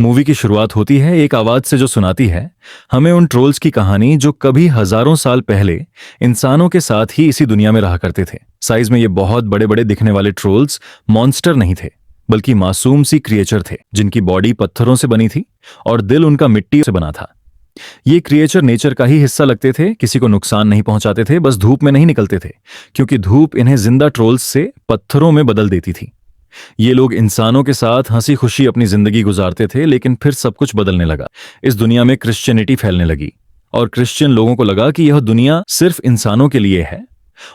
Movie की शुरुआत होती है एक आवाज से जो सुनाती है हमें उन ट्रोल्स की कहानी जो कभी हजारों साल पहले इंसानों के साथ ही इसी दुनिया में रहा करते थे। साइज में ये बहुत बड़े बड़े दिखने वाले ट्रोल्स मॉन्स्टर नहीं थे, बल्कि मासूम सी क्रिएचर थे जिनकी बॉडी पत्थरों से बनी थी और दिल उनका मिट्टी से बना था। ये क्रिएचर नेचर का ही हिस्सा लगते थे, किसी को नुकसान नहीं पहुंचाते थे, बस धूप में नहीं निकलते थे क्योंकि धूप इन्हें जिंदा ट्रोल्स से पत्थरों में बदल देती थी। ये लोग इंसानों के साथ हंसी खुशी अपनी जिंदगी गुजारते थे, लेकिन फिर सब कुछ बदलने लगा। इस दुनिया में क्रिश्चियनिटी फैलने लगी और क्रिश्चियन लोगों को लगा कि यह दुनिया सिर्फ इंसानों के लिए है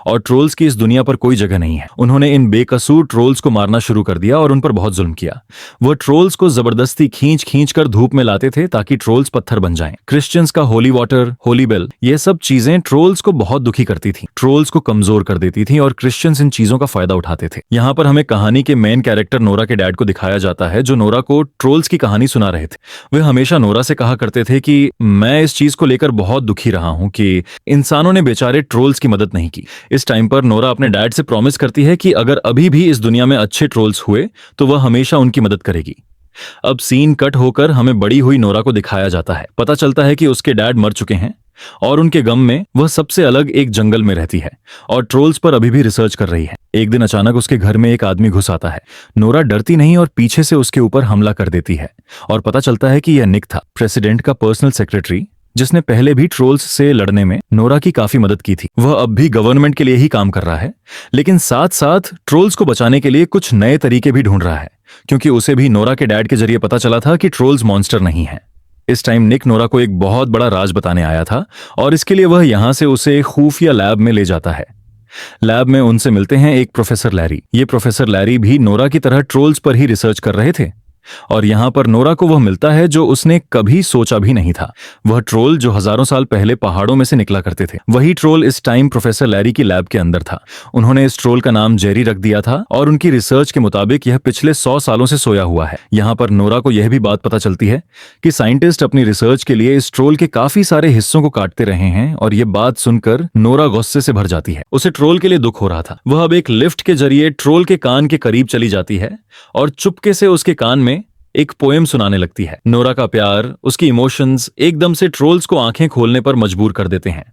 और ट्रोल्स की इस दुनिया पर कोई जगह नहीं है। उन्होंने इन बेकसूर ट्रोल्स को मारना शुरू कर दिया और उन पर बहुत जुल्म किया। वह ट्रोल्स को जबरदस्ती खींच खींच कर धूप में लाते थे ताकि ट्रोल्स पत्थर बन जाएं। क्रिश्चियंस का होली वाटर, होली बेल, ये सब चीजें ट्रोल्स को बहुत दुखी करती थी, ट्रोल्स को कमजोर कर देती थी और क्रिश्चियंस इन चीजों का फायदा उठाते थे। यहाँ पर हमें कहानी के मेन कैरेक्टर नोरा के डैड को दिखाया जाता है, जो नोरा को ट्रोल्स की कहानी सुना रहे थे। वे हमेशा नोरा से कहा करते थे कि मैं इस चीज को लेकर बहुत दुखी रहा हूं कि इंसानों ने बेचारे ट्रोल्स की मदद नहीं की। इस टाइम पर नोरा अपने डैड से प्रॉमिस करती है कि अगर अभी भी इस दुनिया में अच्छे ट्रोल्स हुए तो वह हमेशा उनकी मदद करेगी। अब सीन कट होकर हमें बड़ी हुई नोरा को दिखाया जाता है। पता चलता है कि उसके डैड मर चुके हैं और उनके गम में वह सबसे अलग एक जंगल में रहती है और ट्रोल्स पर अभी भी रिसर्च कर रही है। एक दिन अचानक उसके घर में एक आदमी घुस आता है। नोरा डरती नहीं और पीछे से उसके ऊपर हमला कर देती है और पता चलता है कि यह निक था, प्रेसिडेंट का पर्सनल सेक्रेटरी, जिसने पहले भी ट्रोल्स से लड़ने में नोरा की काफी मदद की थी। वह अब भी गवर्नमेंट के लिए ही काम कर रहा है, लेकिन साथ साथ ट्रोल्स को बचाने के लिए कुछ नए तरीके भी ढूंढ रहा है, क्योंकि उसे भी नोरा के डैड के जरिए पता चला था कि ट्रोल्स मॉन्स्टर नहीं है। इस टाइम निक नोरा को एक बहुत बड़ा राज बताने आया था और इसके लिए वह यहां से उसे एक खुफिया लैब में ले जाता है। लैब में उनसे मिलते हैं एक प्रोफेसर लैरी। ये प्रोफेसर लैरी भी नोरा की तरह ट्रोल्स पर ही रिसर्च कर रहे थे और यहां पर नोरा को वह मिलता है जो उसने कभी सोचा भी नहीं था। वह ट्रोल जो हजारों साल पहले पहाड़ों में से निकला करते थे, वही ट्रोल इस टाइम प्रोफेसर लैरी की लैब के अंदर था। उन्होंने इस ट्रोल का नाम जेरी रख दिया था और उनकी रिसर्च के मुताबिक यह पिछले 100 सालों से सोया हुआ है। यहां पर नोरा को यह भी बात पता चलती है कि साइंटिस्ट अपनी रिसर्च के लिए इस ट्रोल के काफी सारे हिस्सों को काटते रहे हैं और यह बात सुनकर नोरा गुस्से से भर जाती है। उसे ट्रोल के लिए दुख हो रहा था। वह अब एक लिफ्ट के जरिए ट्रोल के कान के करीब चली जाती है और चुपके से उसके कान में एक पोएम सुनाने लगती है। नोरा का प्यार, उसकी इमोशंस एकदम से ट्रोल्स को आंखें खोलने पर मजबूर कर देते हैं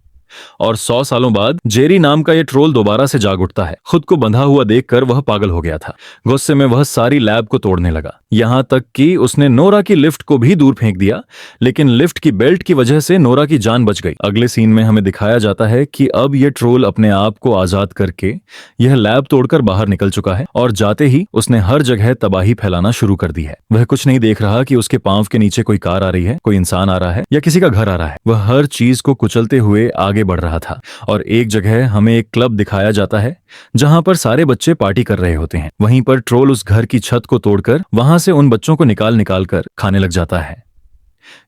और 100 सालों बाद जेरी नाम का यह ट्रोल दोबारा से जाग उठता है। खुद को बंधा हुआ देखकर वह पागल हो गया था। गुस्से में वह सारी लैब को तोड़ने लगा, यहां तक कि उसने नोरा की लिफ्ट को भी दूर फेंक दिया, लेकिन लिफ्ट की बेल्ट की वजह से नोरा की जान बच गई। अगले सीन में हमें दिखाया जाता है कि अब यह ट्रोल अपने आप को आजाद करके यह लैब तोड़कर बाहर निकल चुका है और जाते ही उसने हर जगह तबाही फैलाना शुरू कर दी है। वह कुछ नहीं देख रहा कि उसके पांव के नीचे कोई कार आ रही है, कोई इंसान आ रहा है या किसी का घर आ रहा है। वह हर चीज को कुचलते हुए आगे बढ़ रहा था और एक जगह हमें एक क्लब दिखाया जाता है जहां पर सारे बच्चे पार्टी कर रहे होते हैं। वहीं पर ट्रोल उस घर की छत को तोड़कर वहां से उन बच्चों को निकाल निकाल कर खाने लग जाता है।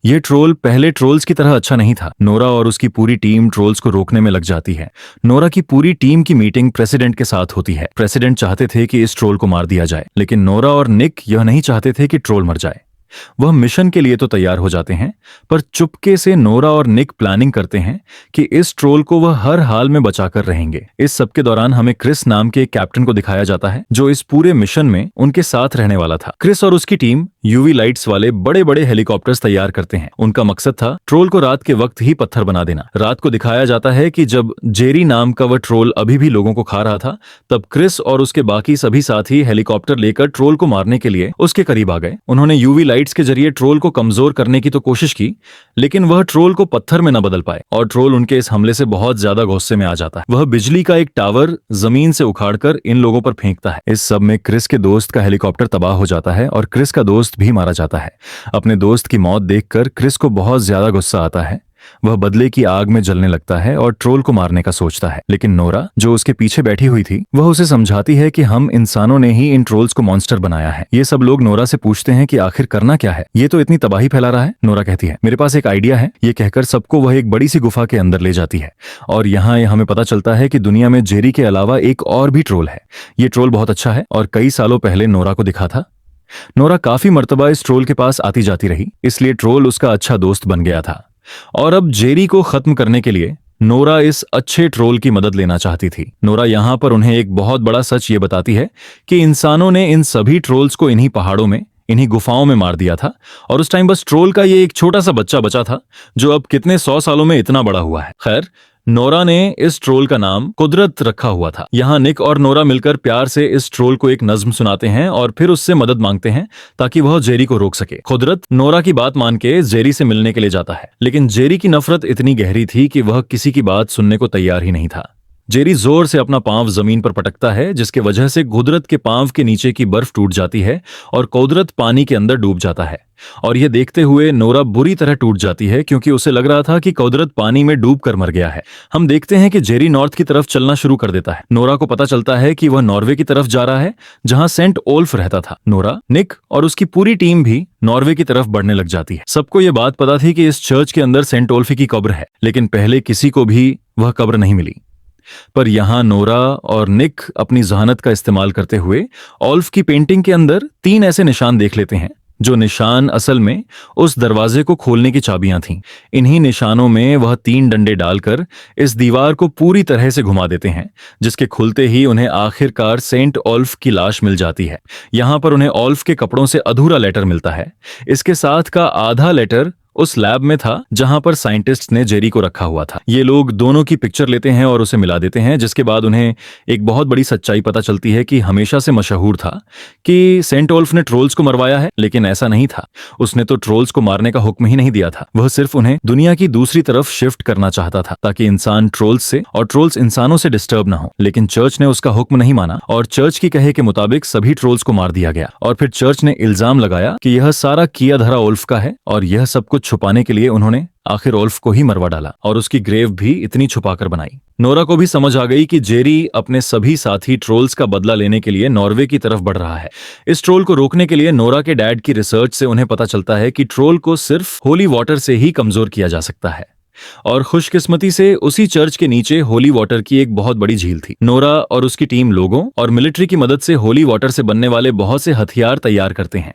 ये ट्रोल पहले ट्रोल्स की तरह अच्छा नहीं था। नोरा और उसकी पूरी टीम ट्रोल्स को रोकने में लग जाती है। नोरा की पूरी टीम की मीटिंग प्रेसिडेंट के साथ होती है। प्रेसिडेंट चाहते थे कि इस ट्रोल को मार दिया जाए, लेकिन नोरा और निक यह नहीं चाहते थे कि ट्रोल मर जाए। वह मिशन के लिए तो तैयार हो जाते हैं, पर चुपके से नोरा और निक प्लानिंग करते हैं कि इस ट्रोल को वह हर हाल में बचाकर रहेंगे। इस सब के दौरान हमें क्रिस नाम के एक कैप्टन को दिखाया जाता है जो इस पूरे मिशन में उनके साथ रहने वाला था। क्रिस और उसकी टीम यूवी लाइट्स वाले बड़े बड़े हेलीकॉप्टर्स तैयार करते हैं। उनका मकसद था ट्रोल को रात के वक्त ही पत्थर बना देना। रात को दिखाया जाता है कि जब जेरी नाम का वह ट्रोल अभी भी लोगों को खा रहा था, तब क्रिस और उसके बाकी सभी साथी हेलीकॉप्टर लेकर ट्रोल को मारने के लिए उसके करीब आ गए। उन्होंने यूवी लाइट्स के जरिए ट्रोल को कमजोर करने की तो कोशिश की, लेकिन वह ट्रोल को पत्थर में न बदल पाए और ट्रोल उनके इस हमले से बहुत ज्यादा गुस्से में आ जाता है। वह बिजली का एक टावर जमीन से उखाड़कर इन लोगों पर फेंकता है। इस सब में क्रिस के दोस्त का हेलीकॉप्टर तबाह हो जाता है और क्रिस का दोस्त भी मारा जाता है। अपने दोस्त की मौत देखकर क्रिस को बहुत ज्यादा गुस्सा आता है। वह बदले की आग में जलने लगता है और ट्रोल को मारने का सोचता है, लेकिन नोरा जो उसके पीछे बैठी हुई थी वह उसे समझाती है कि हम इंसानों ने ही इन ट्रोल्स को मॉन्स्टर बनाया है। ये सब लोग नोरा से पूछते हैं कि आखिर करना क्या है, ये तो इतनी तबाही फैला रहा है। नोरा कहती है मेरे पास एक आइडिया है। ये कहकर सबको वह एक बड़ी सी गुफा के अंदर ले जाती है और यहाँ हमें पता चलता है कि दुनिया में जेरी के अलावा एक और भी ट्रोल है। ये ट्रोल बहुत अच्छा है और कई सालों पहले नोरा को दिखा था। नोरा काफी मर्तबा इस ट्रोल के पास आती जाती रही, इसलिए ट्रोल उसका अच्छा दोस्त बन गया था और अब जेरी को खत्म करने के लिए नोरा इस अच्छे ट्रोल की मदद लेना चाहती थी। नोरा यहाँ पर उन्हें एक बहुत बड़ा सच ये बताती है कि इंसानों ने इन सभी ट्रोल्स को इन्हीं पहाड़ों में इन्हीं गुफाओं में मार दिया था। और उस टाइम बस ट्रोल का ये एक छोटा सा बच्चा बचा था जो अब कितने 100 सालों में इतना बड़ा हुआ है। खैर, नोरा ने इस ट्रोल का नाम कुदरत रखा हुआ था। यहाँ निक और नोरा मिलकर प्यार से इस ट्रोल को एक नज्म सुनाते हैं और फिर उससे मदद मांगते हैं ताकि वह जेरी को रोक सके। कुदरत नोरा की बात मान के जेरी से मिलने के लिए जाता है, लेकिन जेरी की नफरत इतनी गहरी थी कि वह किसी की बात सुनने को तैयार ही नहीं था। जेरी जोर से अपना पांव जमीन पर पटकता है, जिसके वजह से कुदरत के पांव के नीचे की बर्फ टूट जाती है और कुदरत पानी के अंदर डूब जाता है। और यह देखते हुए नोरा बुरी तरह टूट जाती है क्योंकि उसे लग रहा था कि कुदरत पानी में डूब कर मर गया है। हम देखते हैं कि जेरी नॉर्थ की तरफ चलना शुरू कर देता है। नोरा को पता चलता है कि वह नॉर्वे की तरफ जा रहा है जहां सेंट ओल्फ रहता था। नोरा, निक और उसकी पूरी टीम भी नॉर्वे की तरफ बढ़ने लग जाती है। सबको यह बात पता थी कि इस चर्च के अंदर सेंट ओल्फ की कब्र है, लेकिन पहले किसी को भी वह कब्र नहीं मिली। पर यहां नोरा और निक अपनी जहानत का इस्तेमाल करते हुए ओल्फ की पेंटिंग के अंदर 3 ऐसे निशान देख लेते हैं, जो निशान असल में उस दरवाजे को खोलने की चाबियां थीं। इन्हीं निशानों में वह 3 डंडे डालकर इस दीवार को पूरी तरह से घुमा देते हैं, जिसके खुलते ही उन्हें आखिरकार सेंट ओल्फ की लाश मिल जाती है। यहां पर उन्हें ओल्फ के कपड़ों से अधूरा लेटर मिलता है। इसके साथ का आधा लेटर उस लैब में था जहां पर साइंटिस्ट्स ने जेरी को रखा हुआ था। ये लोग दोनों की पिक्चर लेते हैं और उसे मिला देते हैं, जिसके बाद उन्हें एक बहुत बड़ी सच्चाई पता चलती है कि हमेशा से मशहूर था कि सेंट ओल्फ ने ट्रोल्स को मरवाया है, लेकिन ऐसा नहीं था। उसने तो ट्रोल्स को मारने का हुक्म ही नहीं दिया था। वह सिर्फ उन्हें दुनिया की दूसरी तरफ शिफ्ट करना चाहता था ताकि इंसान ट्रोल्स से और ट्रोल्स इंसानों से डिस्टर्ब ना हो। लेकिन चर्च ने उसका हुक्म नहीं माना और चर्च की कहे के मुताबिक सभी ट्रोल्स को मार दिया गया। और फिर चर्च ने इल्जाम लगाया कि यह सारा किया धरा ओल्फ का है और यह सब कुछ छुपाने के लिए उन्होंने आखिर ओल्फ को ही मरवा डाला और उसकी ग्रेव भी इतनी छुपाकर बनाई। नोरा को भी समझ आ गई कि जेरी अपने सभी साथी ट्रोल्स का बदला लेने के लिए नॉर्वे की तरफ बढ़ रहा है। इस ट्रोल को रोकने के लिए नोरा के डैड की रिसर्च से उन्हें पता चलता है कि ट्रोल को सिर्फ होली वाटर से ही कमजोर किया जा सकता है। और खुशकिस्मती से उसी चर्च के नीचे होली वाटर की एक बहुत बड़ी झील थी। नोरा और उसकी टीम लोगों और मिलिट्री की मदद से होली वाटर से बनने वाले बहुत से हथियार तैयार करते हैं।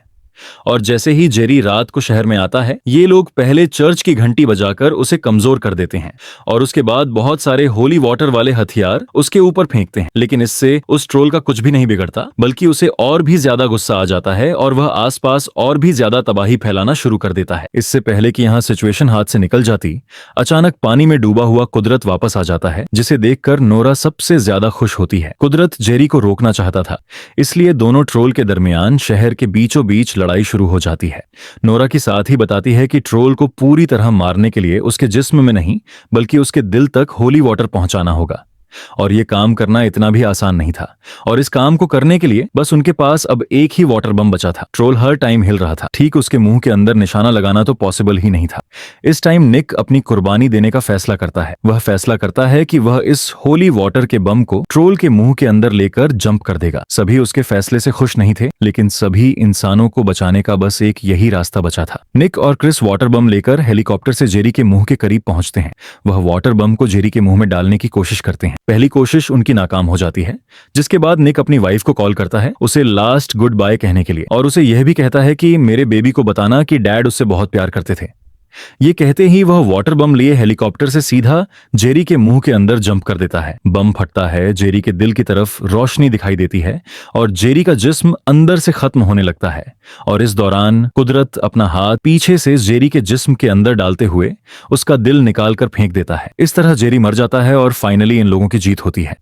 और जैसे ही जेरी रात को शहर में आता है, ये लोग पहले चर्च की घंटी बजाकर उसे कमजोर कर देते हैं और उसके बाद बहुत सारे होली वाटर वाले हथियार उसके ऊपर फेंकते हैं। लेकिन इससे उस ट्रोल का कुछ भी नहीं बिगड़ता, बल्कि उसे और भी ज्यादा गुस्सा आ जाता है और वह आसपास और भी ज्यादा तबाही फैलाना शुरू कर देता है। इससे पहले कि यहाँ सिचुएशन हाथ से निकल जाती, अचानक पानी में डूबा हुआ कुदरत वापस आ जाता है, जिसे देखकर नोरा सबसे ज्यादा खुश होती है। कुदरत जेरी को रोकना चाहता था, इसलिए दोनों ट्रोल के दरमियान शहर के बीचों बीच लड़ाई शुरू हो जाती है। नोरा की साथ ही बताती है कि ट्रोल को पूरी तरह मारने के लिए उसके जिस्म में नहीं, बल्कि उसके दिल तक होली वाटर पहुंचाना होगा। और यह काम करना इतना भी आसान नहीं था और इस काम को करने के लिए बस उनके पास अब एक ही वाटर बम बचा था। ट्रोल हर टाइम हिल रहा था, ठीक उसके मुंह के अंदर निशाना लगाना तो पॉसिबल ही नहीं था। इस टाइम निक अपनी कुर्बानी देने का फैसला करता है। वह फैसला करता है कि वह इस होली वाटर के बम को ट्रोल के मुंह के अंदर लेकर जंप कर देगा। सभी उसके फैसले से खुश नहीं थे, लेकिन सभी इंसानों को बचाने का बस एक यही रास्ता बचा था। निक और क्रिस वाटर बम लेकर हेलीकॉप्टर से जेरी के मुंह के करीब पहुंचते हैं। वह वाटर बम को जेरी के मुंह में डालने की कोशिश करते हैं। पहली कोशिश उनकी नाकाम हो जाती है, जिसके बाद निक अपनी वाइफ को कॉल करता है उसे लास्ट गुड बाय कहने के लिए और उसे यह भी कहता है कि मेरे बेबी को बताना कि डैड उससे बहुत प्यार करते थे। ये कहते ही वह वाटर बम लिए हेलीकॉप्टर से सीधा जेरी के मुंह के अंदर जंप कर देता है। बम फटता है, जेरी के दिल की तरफ रोशनी दिखाई देती है और जेरी का जिस्म अंदर से खत्म होने लगता है। और इस दौरान कुदरत अपना हाथ पीछे से जेरी के जिस्म के अंदर डालते हुए उसका दिल निकाल कर फेंक देता है। इस तरह जेरी मर जाता है और फाइनली इन लोगों की जीत होती है।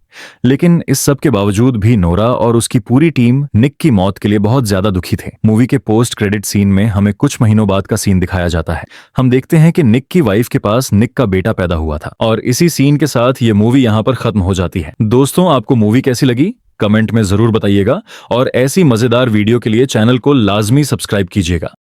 लेकिन इस सब के बावजूद भी नोरा और उसकी पूरी टीम निक की मौत के लिए बहुत ज्यादा दुखी थे। मूवी के पोस्ट क्रेडिट सीन में हमें कुछ महीनों बाद का सीन दिखाया जाता है। हम देखते हैं कि निक की वाइफ के पास निक का बेटा पैदा हुआ था और इसी सीन के साथ ये मूवी यहाँ पर खत्म हो जाती है। दोस्तों, आपको मूवी कैसी लगी कमेंट में जरूर बताइएगा और ऐसी मजेदार वीडियो के लिए चैनल को लाजमी सब्सक्राइब कीजिएगा।